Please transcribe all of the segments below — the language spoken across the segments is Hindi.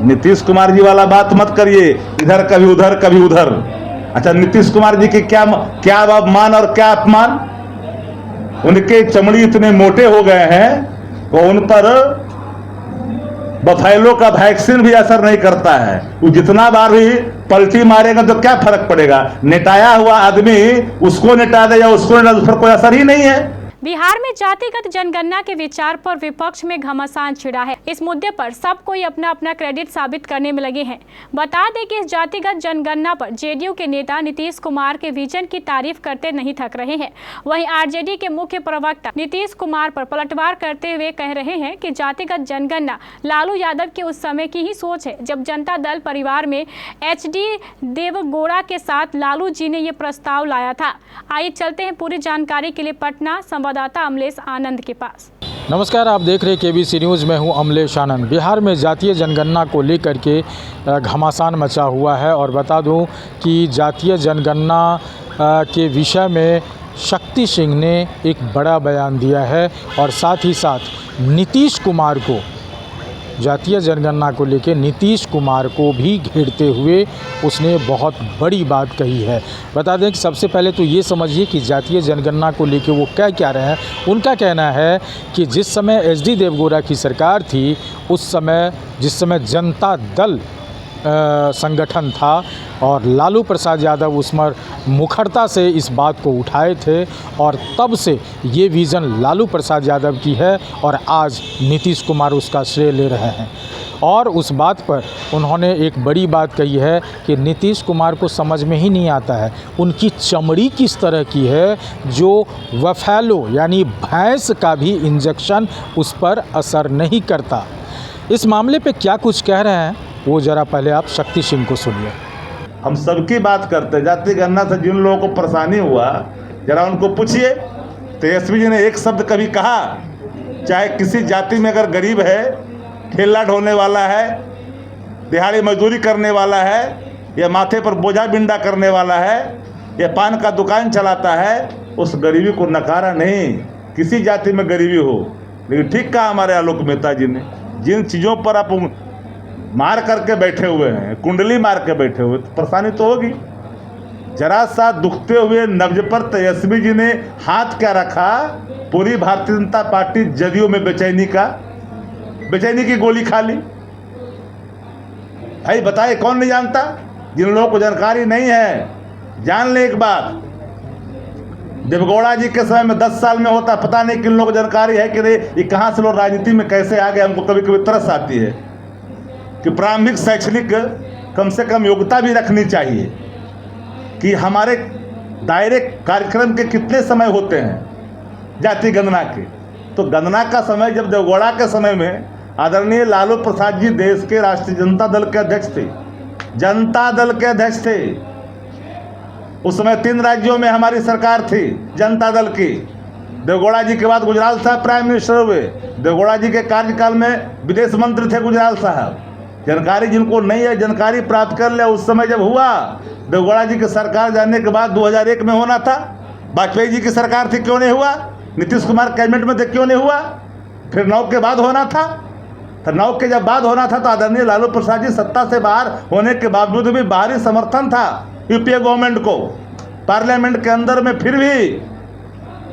नीतीश कुमार जी वाला बात मत करिए, इधर कभी उधर कभी उधर। अच्छा, नीतीश कुमार जी के क्या अपमान और क्या अपमान। उनके चमड़ी इतने मोटे हो गए हैं तो उन पर बफेलो का वैक्सीन भी असर नहीं करता है। वो जितना बार भी पलटी मारेगा तो क्या फर्क पड़ेगा। नेटाया हुआ आदमी उसको नेटा दे या उसको नेटा दे, उस पर कोई असर ही नहीं है। बिहार में जातिगत जनगणना के विचार पर विपक्ष में घमासान छिड़ा है। इस मुद्दे पर सब कोई अपना अपना क्रेडिट साबित करने में लगे हैं। बता दें कि इस जातिगत जनगणना पर जेडीयू के नेता नीतीश कुमार के विजन की तारीफ करते नहीं थक रहे हैं। वहीं आरजेडी के मुख्य प्रवक्ता नीतीश कुमार पर पलटवार करते हुए कह रहे हैं कि जातिगत जनगणना लालू यादव के उस समय की ही सोच है जब जनता दल परिवार में एचडी देवगौड़ा के साथ लालू जी ने ये प्रस्ताव लाया था। आइए चलते हैं पूरी जानकारी के लिए पटना संवाददाता अमलेश आनंद के पास। नमस्कार, आप देख रहे केबीसी न्यूज़ में हूं अमलेश आनंद। बिहार में जातीय जनगणना को लेकर के घमासान मचा हुआ है और बता दूं कि जातीय जनगणना के विषय में शक्ति सिंह ने एक बड़ा बयान दिया है और साथ ही साथ नीतीश कुमार को जातीय जनगणना को लेकर नीतीश कुमार को भी घेरते हुए उसने बहुत बड़ी बात कही है। बता दें कि सबसे पहले तो ये समझिए कि जातीय जनगणना को लेकर वो क्या रहे हैं। उनका कहना है कि जिस समय एचडी देवगौड़ा की सरकार थी उस समय जिस समय जनता दल संगठन था और लालू प्रसाद यादव उसमें मुखरता से इस बात को उठाए थे और तब से ये विज़न लालू प्रसाद यादव की है और आज नीतीश कुमार उसका श्रेय ले रहे हैं। और उस बात पर उन्होंने एक बड़ी बात कही है कि नीतीश कुमार को समझ में ही नहीं आता है उनकी चमड़ी किस तरह की है जो बफेलो यानी भैंस का भी इंजेक्शन उस पर असर नहीं करता। इस मामले पे क्या कुछ कह रहे हैं वो ज़रा पहले आप शक्ति सिंह को सुनिए। हम सबकी बात करते हैं। जाति गणना से जिन लोगों को परेशानी हुआ जरा उनको पूछिए। तेजस्वी जी ने एक शब्द कभी कहा, चाहे किसी जाति में अगर गरीब है, ठेला ढोने वाला है, दिहाड़ी मजदूरी करने वाला है, या माथे पर बोझा बिंडा करने वाला है, या पान का दुकान चलाता है, उस गरीबी को नकारा नहीं। किसी जाति में गरीबी हो, लेकिन ठीक कहा हमारे आलोक मेहता जी ने, जिन चीज़ों पर आप मार करके बैठे हुए हैं, कुंडली मार के बैठे हुए, तो परेशानी तो होगी। जरा सा दुखते हुए नब्ज पर तेजस्वी जी ने हाथ क्या रखा, पूरी भारतीय जनता पार्टी जदयू में बेचैनी की गोली खा ली। भाई बताए कौन नहीं जानता? जिन लोगों को जानकारी नहीं है जान ले एक बात, देवगौड़ा जी के समय में 10 साल में होता, पता नहीं किन लोगों को जानकारी है कि ये कहाँ से लोग राजनीति में कैसे आ गए। हमको कभी कभी तरस आती है कि प्रारंभिक शैक्षणिक कम से कम योग्यता भी रखनी चाहिए कि हमारे दायरे कार्यक्रम के कितने समय होते हैं जाति गणना के। तो गणना का समय जब देवगौड़ा के समय में आदरणीय लालू प्रसाद जी देश के राष्ट्रीय जनता दल के अध्यक्ष थे, जनता दल के अध्यक्ष थे। उस समय 3 राज्यों में हमारी सरकार थी जनता दल की। देवगौड़ा जी के बाद गुजराल साहब प्राइम मिनिस्टर हुए। देवगौड़ा जी के कार्यकाल में विदेश मंत्री थे गुजराल साहब। जानकारी जिनको नहीं है जानकारी प्राप्त कर ले। उस समय जब हुआ देवगौड़ा जी की सरकार जाने के बाद 2001 में होना था, वाजपेयी जी की सरकार थी, क्यों नहीं हुआ? नीतीश कुमार कैबिनेट में थे, क्यों नहीं हुआ? फिर 9 के बाद होना था। तो 9 के जब बाद होना था तो आदरणीय लालू प्रसाद जी सत्ता से बाहर होने के बावजूद भी बाहरी समर्थन था यूपीए गवर्नमेंट को। पार्लियामेंट के अंदर में फिर भी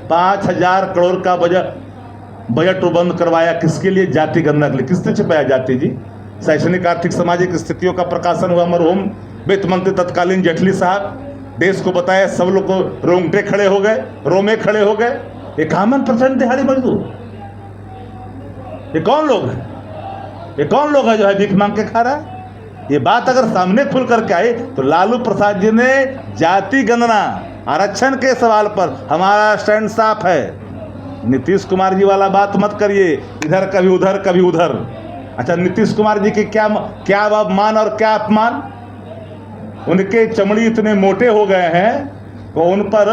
5000 करोड़ का बजट बंद करवाया। किसके लिए? जाति गणना के लिए। किसने छिपाया जाति जी? शैक्षणिक आर्थिक सामाजिक स्थितियों का प्रकाशन हुआ। मरहूम वित्त मंत्री तत्कालीन जेटली साहब देश को बताया, सब लोग को रोंगटे खड़े हो गए, रोमे खड़े हो गए। 51% दिहाड़ी मजदूर, ये कौन लोग है? ये कौन लोग है जो है भीख मांग के खा रहा है? ये बात अगर सामने खुल करके आई तो लालू प्रसाद जी ने जाति गणना आरक्षण के सवाल पर हमारा स्टैंड साफ है। नीतीश कुमार जी वाला बात मत करिए, इधर कभी उधर कभी उधर। अच्छा, नीतीश कुमार जी के क्या अपमान और क्या अपमान। उनके चमड़ी इतने मोटे हो गए हैं तो उन पर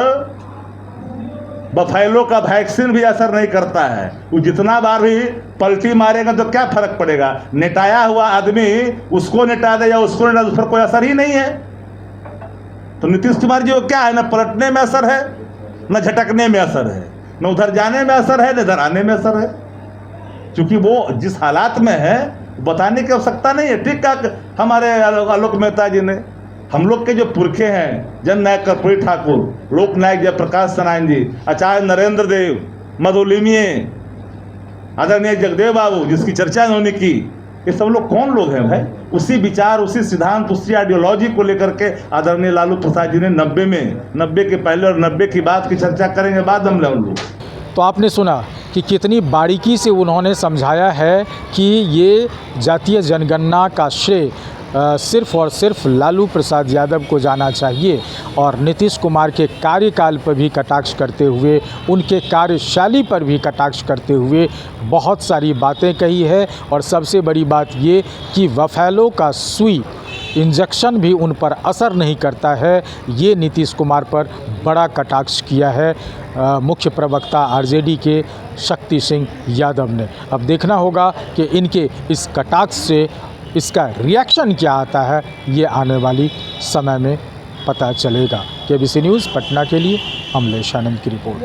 बफेलो का वैक्सीन भी असर नहीं करता है। वो जितना बार भी पलटी मारेगा तो क्या फर्क पड़ेगा। नेटाया हुआ आदमी उसको नेटा दे या उसको नेटा दे, उस पर कोई असर ही नहीं है। तो नीतीश कुमार जी को क्या है, न पलटने में असर है, न झटकने में असर है, न उधर जाने में असर है, न इधर आने में असर है। क्योंकि वो जिस हालात में है बताने की आवश्यकता नहीं है। ठीक है, हमारे आलोक मेहता जी ने, हम लोग के जो पुरखे हैं, जननायक कर्पूरी ठाकुर, लोकनायक जयप्रकाश नारायण जी, आचार्य नरेंद्र देव, मधुलिमिये, आदरणीय जगदेव बाबू जिसकी चर्चा इन्होंने की, ये सब लोग कौन लोग हैं भाई? उसी विचार, उसी सिद्धांत, उसी आइडियोलॉजी को लेकर के आदरणीय लालू प्रसाद जी ने 90 के पहले और 90 की बात की चर्चा करेंगे बाद हम लोग। तो आपने सुना कि कितनी बारीकी से उन्होंने समझाया है कि ये जातीय जनगणना का श्रेय सिर्फ और सिर्फ लालू प्रसाद यादव को जाना चाहिए, और नीतीश कुमार के कार्यकाल पर भी कटाक्ष करते हुए, उनके कार्यशैली पर भी कटाक्ष करते हुए बहुत सारी बातें कही है। और सबसे बड़ी बात ये कि बफेलो का सुई इंजेक्शन भी उन पर असर नहीं करता है, ये नीतीश कुमार पर बड़ा कटाक्ष किया है मुख्य प्रवक्ता आरजेडी के शक्ति सिंह यादव ने। अब देखना होगा कि इनके इस कटाक्ष से इसका रिएक्शन क्या आता है, ये आने वाली समय में पता चलेगा। केबीसी न्यूज़ पटना के लिए अमलेश आनंद की रिपोर्ट।